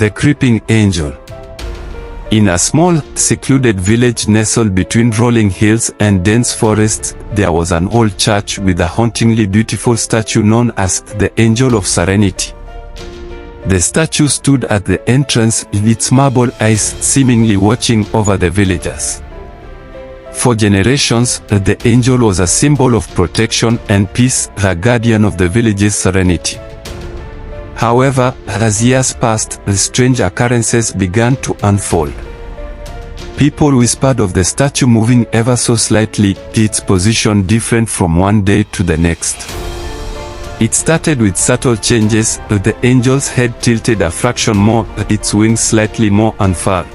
The Creeping Angel. In a small, secluded village nestled between rolling hills and dense forests, there was an old church with a hauntingly beautiful statue known as the Angel of Serenity. The statue stood at the entrance, its marble eyes seemingly watching over the villagers. For generations, the angel was a symbol of protection and peace, the guardian of the village's serenity. However, as years passed, strange occurrences began to unfold. People whispered of the statue moving ever so slightly, its position different from one day to the next. It started with subtle changes, the angel's head tilted a fraction more, its wings slightly more unfurled.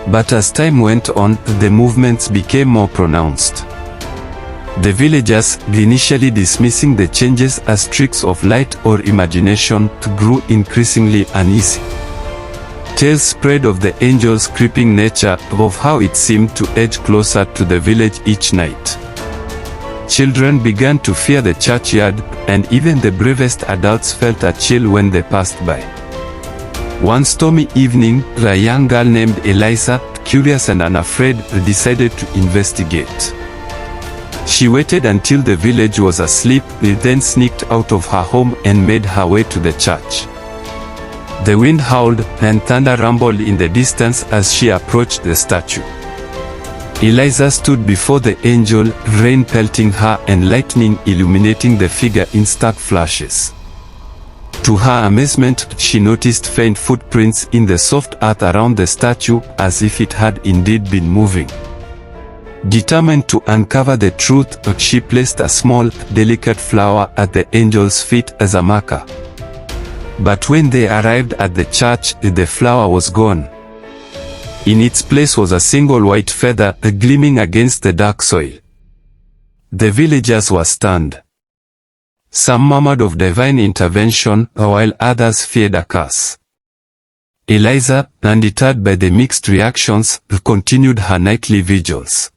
But as time went on, the movements became more pronounced. The villagers, initially dismissing the changes as tricks of light or imagination, grew increasingly uneasy. Tales spread of the angel's creeping nature, of how it seemed to edge closer to the village each night. Children began to fear the churchyard, and even the bravest adults felt a chill when they passed by. One stormy evening, a young girl named Eliza, curious and unafraid, decided to investigate. She waited until the village was asleep, then sneaked out of her home and made her way to the church. The wind howled, and thunder rumbled in the distance as she approached the statue. Eliza stood before the angel, rain pelting her and lightning illuminating the figure in stark flashes. To her amazement, she noticed faint footprints in the soft earth around the statue, as if it had indeed been moving. Determined to uncover the truth, she placed a small, delicate flower at the angel's feet as a marker. But when they arrived at the church, the flower was gone. In its place was a single white feather, gleaming against the dark soil. The villagers were stunned. Some murmured of divine intervention, while others feared a curse. Eliza, undeterred by the mixed reactions, continued her nightly vigils.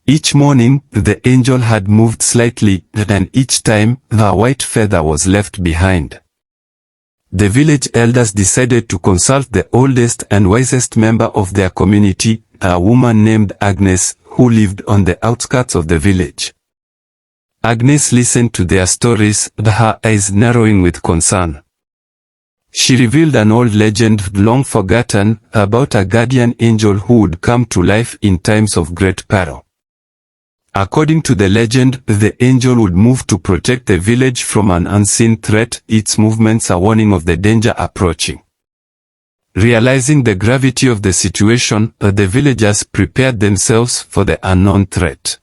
Each morning, the angel had moved slightly, and each time, the white feather was left behind. The village elders decided to consult the oldest and wisest member of their community, a woman named Agnes, who lived on the outskirts of the village. Agnes listened to their stories, her eyes narrowing with concern. She revealed an old legend, long forgotten, about a guardian angel who would come to life in times of great peril. According to the legend, the angel would move to protect the village from an unseen threat, its movements a warning of the danger approaching. Realizing the gravity of the situation, the villagers prepared themselves for the unknown threat.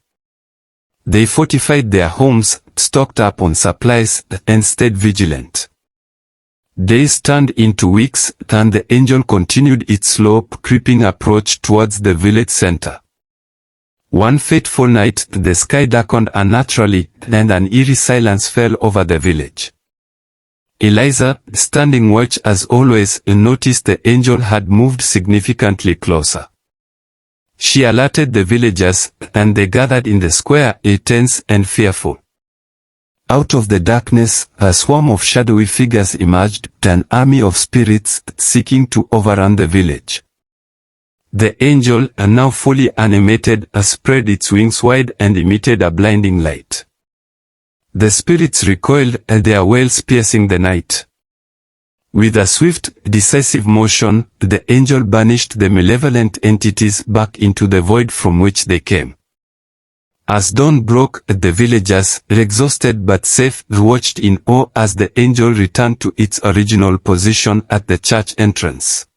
They fortified their homes, stocked up on supplies, and stayed vigilant. Days turned into weeks, and the angel continued its slow, creeping approach towards the village center. One fateful night, the sky darkened unnaturally, and an eerie silence fell over the village. Eliza, standing watch as always, noticed the angel had moved significantly closer. She alerted the villagers, and they gathered in the square, tense and fearful. Out of the darkness, a swarm of shadowy figures emerged, an army of spirits seeking to overrun the village. The angel, now fully animated, spread its wings wide and emitted a blinding light. The spirits recoiled, their wails piercing the night. With a swift, decisive motion, the angel banished the malevolent entities back into the void from which they came. As dawn broke, the villagers, exhausted but safe, watched in awe as the angel returned to its original position at the church entrance.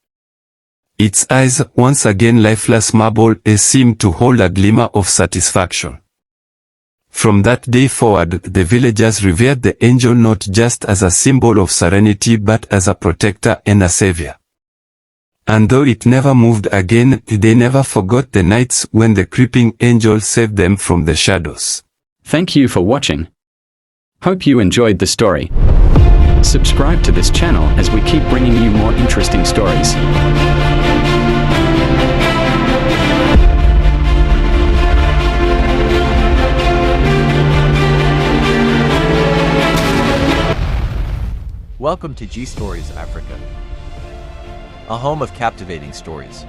Its eyes, once again lifeless marble, seemed to hold a glimmer of satisfaction. From that day forward, the villagers revered the angel not just as a symbol of serenity but as a protector and a savior. And though it never moved again, they never forgot the nights when the creeping angel saved them from the shadows. Thank you for watching. Hope you enjoyed the story. Subscribe to this channel as we keep bringing you more interesting stories. Welcome to G Stories Africa. a home of captivating stories.